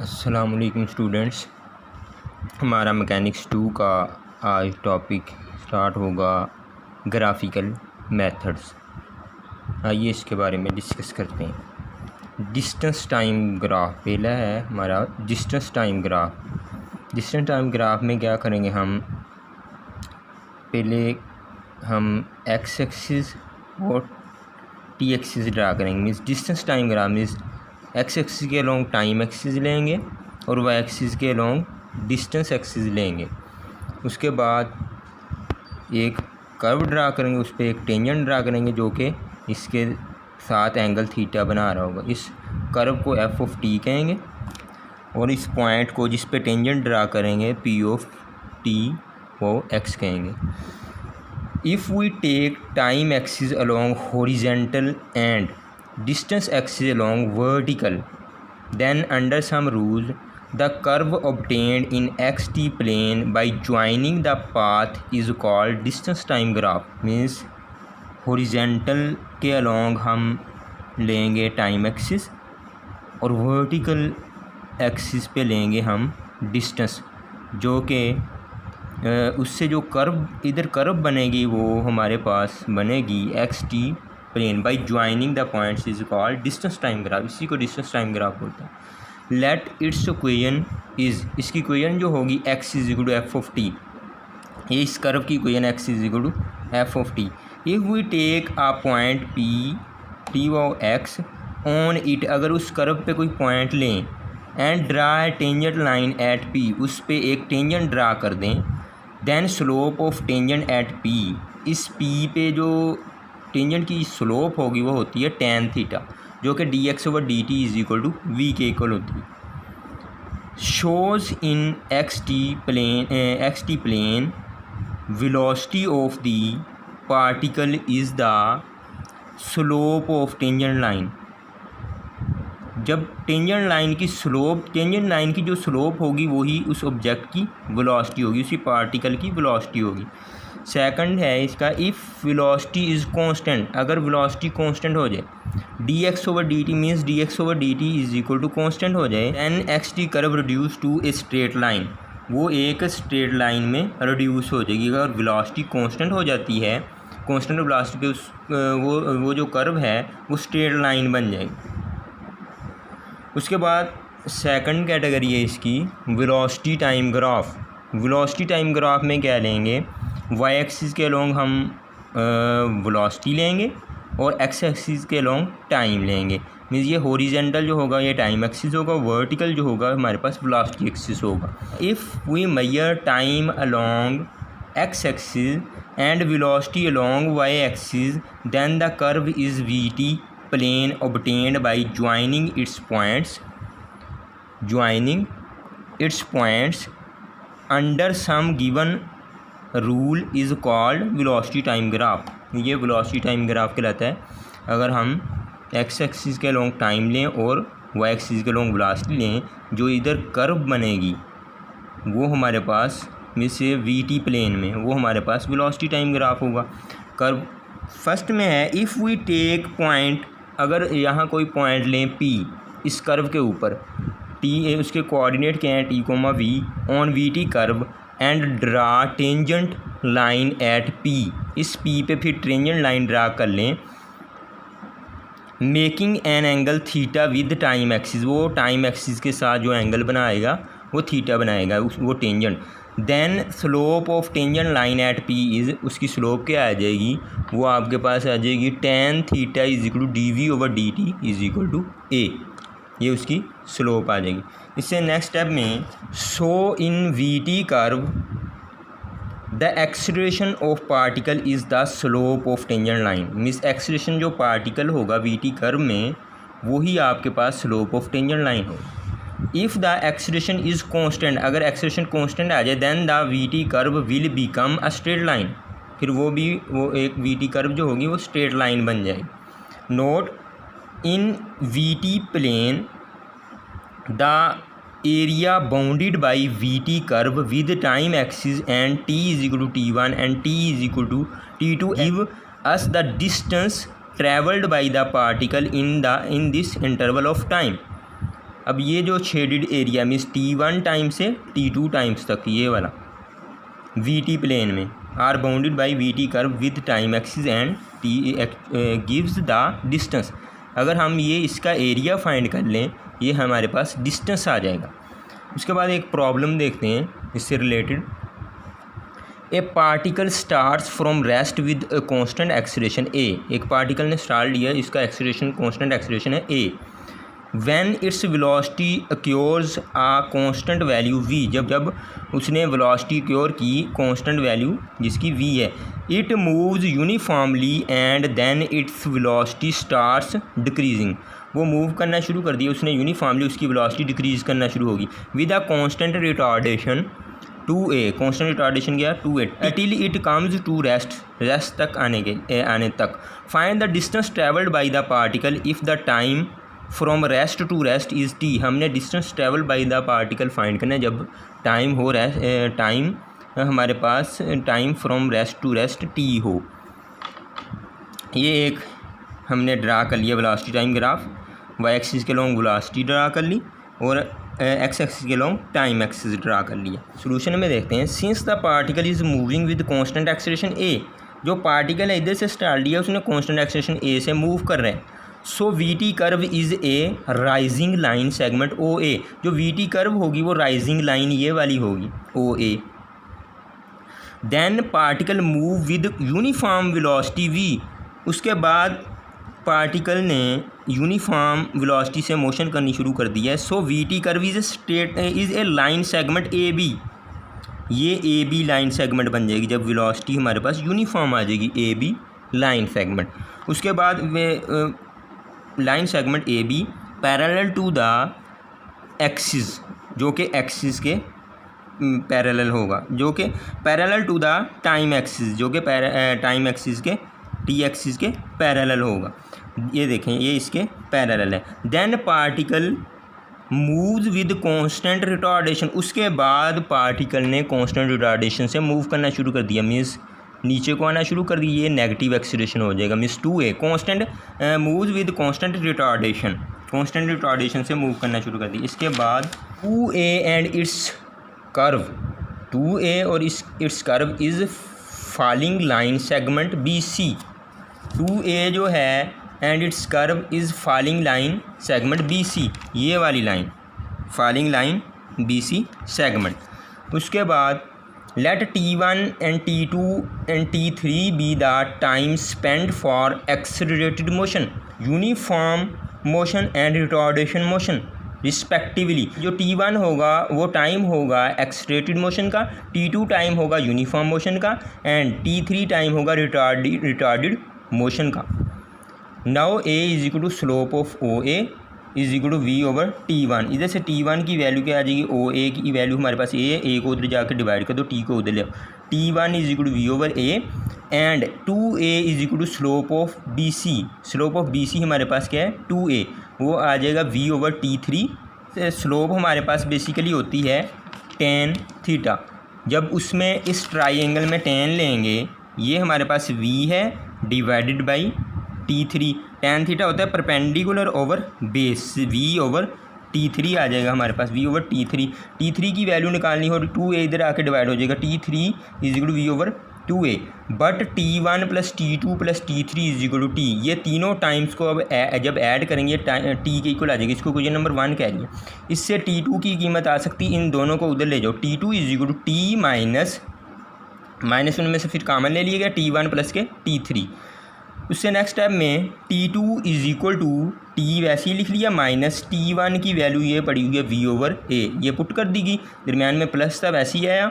अस्सलामुअलैकुम स्टूडेंट्स, हमारा मैकेनिक्स 2 का आज टॉपिक स्टार्ट होगा ग्राफिकल मेथड्स। आइए इसके बारे में डिस्कस करते हैं। डिस्टेंस टाइम ग्राफ पहला है हमारा distance time graph. Distance time graph में क्या करेंगे हम एक्स एक्सिस और टी एक्सिस ड्रा करेंगे। Means distance time graph means x axis के अलोंग टाइम एक्सिस लेंगे और वाई एक्सिस के अलोंग डिस्टेंस एक्सिस लेंगे। उसके बाद एक कर्व ड्रा करेंगे, उस पर एक टेंजेंट ड्रा करेंगे जो कि इसके साथ एंगल थीटा बना रहा होगा। इस कर्व को एफ ऑफ टी कहेंगे और इस पॉइंट को जिस पे टेंजेंट ड्रा करेंगे पी ऑफ टी को एक्स कहेंगे। If we take time axis along horizontal and distance axis along vertical, then under some rule the curve obtained in xt plane by joining the path is called distance time graph। means horizontal के along हम लेंगे time axis और vertical axis पे लेंगे हम distance, जो कि उससे जो कर्व इधर कर्व बनेगी वो हमारे पास बनेगी x t plane by joining the points is called distance time graph. इसी को डिस्टेंस टाइम ग्राफ बोलते हैं। लेट इट्स इक्वेशन इज़, इसकी इक्वेशन जो होगी x is equal to f of t. ये इस कर्व की equation x is equal to f of t. If we take a point p t of x on it, अगर उस curve पे कोई पॉइंट लें and draw a tangent line at p, उस पे एक टेंजेंट ड्रा कर दें, then slope of tangent at p, इस पी पे जो टेंजेंट की स्लोप होगी वो होती है tan थीटा, जो कि d x over D T is equal to v के इक्वल होती है। Shows in x t plane velocity of the particle is the slope of tangent line. जब टेंजेंट लाइन की जो स्लोप होगी वही उस ऑब्जेक्ट की वेलोसिटी होगी, उसी पार्टिकल की वेलोसिटी होगी। सेकंड है इसका, इफ़ वेलोसिटी इज़ कांस्टेंट, अगर वेलोसिटी कांस्टेंट हो जाए, d x over D t means d x over D T is equal to constant हो जाए, an x t curve reduce to a straight line, वो एक straight line में reduce हो जाएगी। अगर वेलोसिटी कांस्टेंट हो जाती है, कांस्टेंट वेलोसिटी पे उस वो जो कर्व है वो स्ट्रेट लाइन बन जाएगी। उसके बाद सेकंड कैटेगरी है इसकी velocity time graph. Velocity time graph में क्या लेंगे, वाई एक्सिस के अलोंग हम वेलोसिटी लेंगे और एक्स एक्सिस के अलोंग टाइम लेंगे। मीन्स ये हॉरिजेंटल जो होगा ये टाइम एक्सिस होगा, वर्टिकल जो होगा हमारे पास वेलोसिटी एक्सिस होगा। If we measure time along x axis and velocity along y axis, then the curve is v t plane obtained by joining its points under some given rule is called velocity time graph। ये velocity time graph कहलाता है। अगर हम x axis के along time लें और y axis के along velocity लें, जो इधर कर्व बनेगी वो हमारे पास में से वी टी प्लेन में वो हमारे पास वेलोसिटी टाइम ग्राफ होगा। कर्व फर्स्ट में है, इफ़ वी टेक पॉइंट, अगर यहाँ कोई पॉइंट लें P इस कर्व के ऊपर, T उसके कोऑर्डिनेट क्या हैं t comma v on v T curve and draw tangent line at P, इस P पे फिर टेंजेंट लाइन ड्रा कर लें, making an angle theta with time axis, वो टाइम एक्सिस के साथ जो एंगल बनाएगा वो थीटा बनाएगा वो tangent. Then slope of tangent line at P is, उसकी स्लोप क्या आ जाएगी, वो आपके पास आ जाएगी tan theta is equal to D V over D T is equal to A, ये उसकी स्लोप आ जाएगी। इससे नेक्स्ट स्टेप में, so in we T curve the acceleration of particle is the slope of tangent line. Means acceleration जो particle होगा v T curve में वही आपके पास स्लोप ऑफ टेंजेंट लाइन होगा। If the acceleration is constant, अगर acceleration constant आ जाए, then the v T curve will become a straight line, फिर वो एक वी टी कर्व जो होगी वो स्ट्रेट लाइन बन जाएगी। Note, in we t plane the area bounded by v T curve with time axis and t is equal to t one and t is equal to t two give us the distance travelled by the particle in this interval of time. अब ये जो shaded area means T1 time से T2 times तक ये वाला VT plane में are bounded by VT curve with time axis and T gives the distance. अगर हम ये इसका एरिया फाइंड कर लें ये हमारे पास डिस्टेंस आ जाएगा। उसके बाद एक प्रॉब्लम देखते हैं इससे related. A particle starts from rest with constant acceleration A. एक पार्टिकल ने स्टार्ट लिया, इसका एक्सीलरेशन कॉन्स्टेंट एक्सीलरेशन है A. When its velocity acquires a constant value v, जब उसने वेलोसिटी अक्योर की कॉन्स्टेंट वैल्यू जिसकी v है, it moves uniformly and then its velocity starts decreasing. वो मूव करना शुरू कर दिया उसने यूनिफॉर्मली, उसकी वेलोसिटी डिक्रीज करना शुरू होगी with a constant retardation 2a। Constant retardation क्या 2a till it comes to rest तक आने तक। Find the distance travelled by the particle if the time from rest to rest is t। हमने distance travel by the particle find करना है जब time हो time हमारे पास time from rest to rest t हो। ये एक हमने ड्रा कर लिया velocity time graph, Y axis के लॉन्ग वेलोसिटी ड्रा कर ली और एक्स एक्सिस के लॉन्ग टाइम एक्सिस ड्रा कर लिया। सोल्यूशन में देखते हैं। Since the particle is moving with constant acceleration A, जो पार्टिकल है इधर से स्टार्ट लिया उसने कांस्टेंट एक्सेलरेशन ए से मूव कर रहे हैं। So VT curve is a rising line segment O A. जो वीटी कर्व होगी वो राइजिंग लाइन ये वाली होगी O A. Then particle move with uniform velocity V. उसके बाद पार्टिकल ने यूनिफॉर्म वेलोसिटी से मोशन करनी शुरू कर दी है। So VT curve is a line segment A B. ये ए बी लाइन सेगमेंट बन जाएगी जब वेलोसिटी हमारे पास यूनिफॉर्म आ जाएगी ए बी लाइन सेगमेंट। उसके बाद वे line segment A B parallel to the axis, जो कि एक्सिस के पैरेलल होगा, जो कि parallel to the time axis, जो कि टाइम एक्सिस के टी एक्सिस के पैरेलल होगा। ये देखें ये इसके पैरेलल है। Then particle moves with constant retardation. उसके बाद पार्टिकल ने कांस्टेंट रिटार्डेशन से मूव करना शुरू कर दिया, मीन्स नीचे को आना शुरू कर दी। ये नेगेटिव एक्सीलरेशन हो जाएगा, means 2a। Constant moves with constant retardation, constant retardation से मूव करना शुरू कर दी। इसके बाद 2a and its curve, 2a और its curve is falling line segment BC। 2a जो है and its curve is falling line segment BC, ये वाली line falling line BC segment. उसके बाद let T1 and T2 and T3 be the time spend for accelerated motion, uniform motion and retardation motion respectively. जो T1 होगा वो time होगा accelerated motion का, T2 time होगा यूनिफॉर्म मोशन का and T3 time होगा रिटार्डेड मोशन का। Now A is equal to slope of OA is equal to V/T1। इधर से T1 की वैल्यू क्या आ जाएगी, OA की वैल्यू हमारे पास A को उधर जाकर डिवाइड कर दो, T को उधर ले। T1 is equal to V/A and 2A is equal to slope of BC। Slope of BC हमारे पास क्या है 2A, वो आ जाएगा V/T3। स्लोप हमारे पास बेसिकली होती है tan थीटा। जब उसमें इस ट्राइंगल में tan लेंगे ये हमारे पास V है divided by T3। tan theta होता है परपेंडिकुलर ओवर बेस, V/T3 आ जाएगा हमारे पास V/T3। T3 की वैल्यू निकालनी हो 2A इधर आके डिवाइड हो जाएगा, T3 is equal to V/2A। But T1 plus T2 plus T3 is equal to T। ये तीनों टाइम्स को अब जब ऐड करेंगे T के इक्वल आ जाएगी। इसको क्वेश्चन नंबर 1 कह लिया। इससे T2 की कीमत आ सकती है, इन दोनों को उधर ले जाओ। T2 is equal to T minus उनमें से फिर कॉमन ले लिया गया T1 प्लस के T3। उससे नेक्स्ट स्टेप में T2 is equal to T वैसे ही लिख लिया माइनस T1 की वैल्यू ये पड़ी हुई है V/A, ये पुट कर दी गई, दरम्यान में प्लस था वैसे ही आया।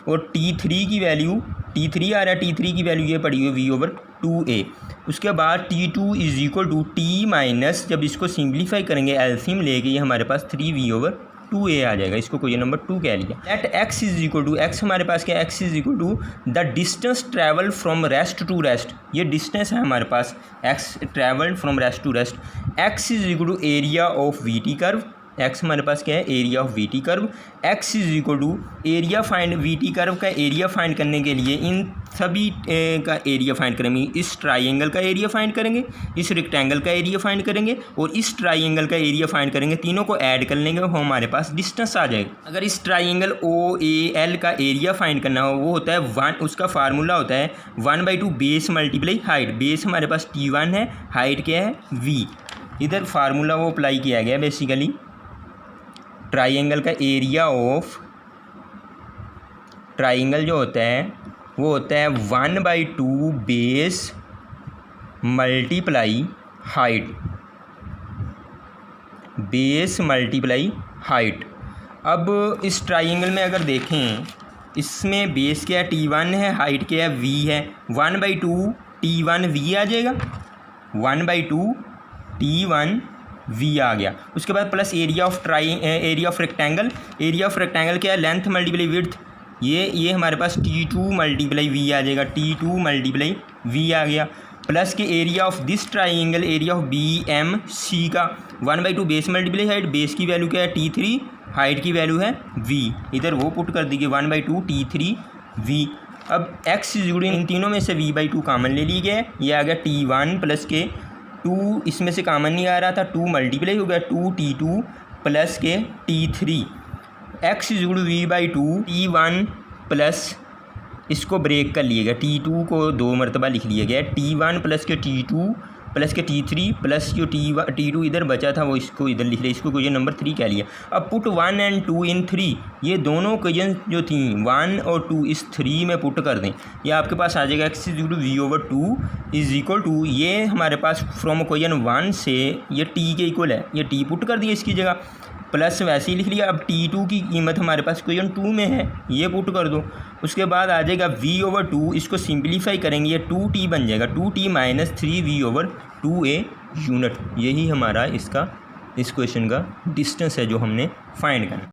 और T3 की वैल्यू T3 आ रहा है, T3 की वैल्यू ये पड़ी हुई है V/2A। उसके बाद T2 is equal to T minus, जब इसको सिंप्लीफाई करेंगे एल्सियम लेके ये हमारे पास 3V/2A आ जाएगा। इसको क्वेश्चन नंबर 2 कह लिया। Let x is equal to, x हमारे पास क्या है, x is equal to the distance travel from rest to rest. ये डिस्टेंस है हमारे पास x travelled from rest to rest. x is equal to area of VT curve x हमारे पास क्या है, area of v T curve. X is equal to area find, v T curve का area find करने के लिए इन सभी का एरिया फाइंड करेंगे। इस ट्राइंगल का एरिया फाइंड करेंगे, इस रेक्टेंगल का एरिया फाइंड करेंगे और इस ट्राइंगल का एरिया फाइंड करेंगे। तीनों को ऐड कर लेंगे और हमारे पास डिस्टेंस आ जाएगा। अगर इस ट्राइंगल ओ ए एल का एरिया फाइंड करना हो, वो होता है 1, उसका फार्मूला होता है 1/2 बेस मल्टीप्लाई हाइट। बेस हमारे पास T1 है, हाइट क्या है V। इधर फार्मूला वो अप्लाई किया गया बेसिकली। ट्राइंगल का एरिया ऑफ ट्राइंगल जो होता है वो होता है 1/2 base multiply height, base multiply height. अब इस ट्राइंगल में अगर देखें, इसमें बेस क्या है T1 है, हाइट क्या है V है। 1/2 T1 V आ जाएगा, 1/2 T1 V आ गया। उसके बाद plus area of rectangle. Area of rectangle क्या है, लेंथ मल्टीप्लाई विड्थ। ये हमारे पास T2 मल्टीप्लाई V आ जाएगा, T2 मल्टीप्लाई V आ गया। प्लस के area of this triangle, area of BMC का 1/2 बेस मल्टीप्लाई हाइट। बेस की वैल्यू क्या है T3, हाइट की वैल्यू है V। इधर वो पुट कर दीजिए 1/2 T3V। अब x इज इन तीनों में से V/2 कॉमन ले ली गया है, ये आ गया T1 प्लस के 2, इसमें से कॉमन नहीं आ रहा था, 2 मल्टीप्लाई हो गया 2T2 प्लस के T3। x is V/2 T1 plus, इसको ब्रेक कर लिएगा, T2 को 2 मरतबा लिख लिया गया, T1 प्लस के T2 प्लस के T3 प्लस जो T2 इधर बचा था वो इसको इधर लिख लिया, इसको क्वेश्चन नंबर 3 कह लिया। अब पुट 1 and 2 in 3, ये दोनों क्वेश्चन जो थी 1 और 2 इस 3 में पुट कर दें, ये आपके पास आ जाएगा x is V/2 is equal to, ये हमारे पास फ्रॉम क्वेश्चन 1 से ये t के इक्वल है, ये t पुट कर दिया इसकी जगह, प्लस वैसे ही लिख लिया। अब T2 की कीमत हमारे पास क्वेश्चन 2 में है, ये पुट कर दो। उसके बाद आ जाएगा V/2, इसको सिंप्लीफाई करेंगे, ये 2t बन जाएगा, 2t - 3V/2a यूनिट। यही हमारा इसका इस क्वेश्चन का डिस्टेंस है जो हमने फाइंड करना।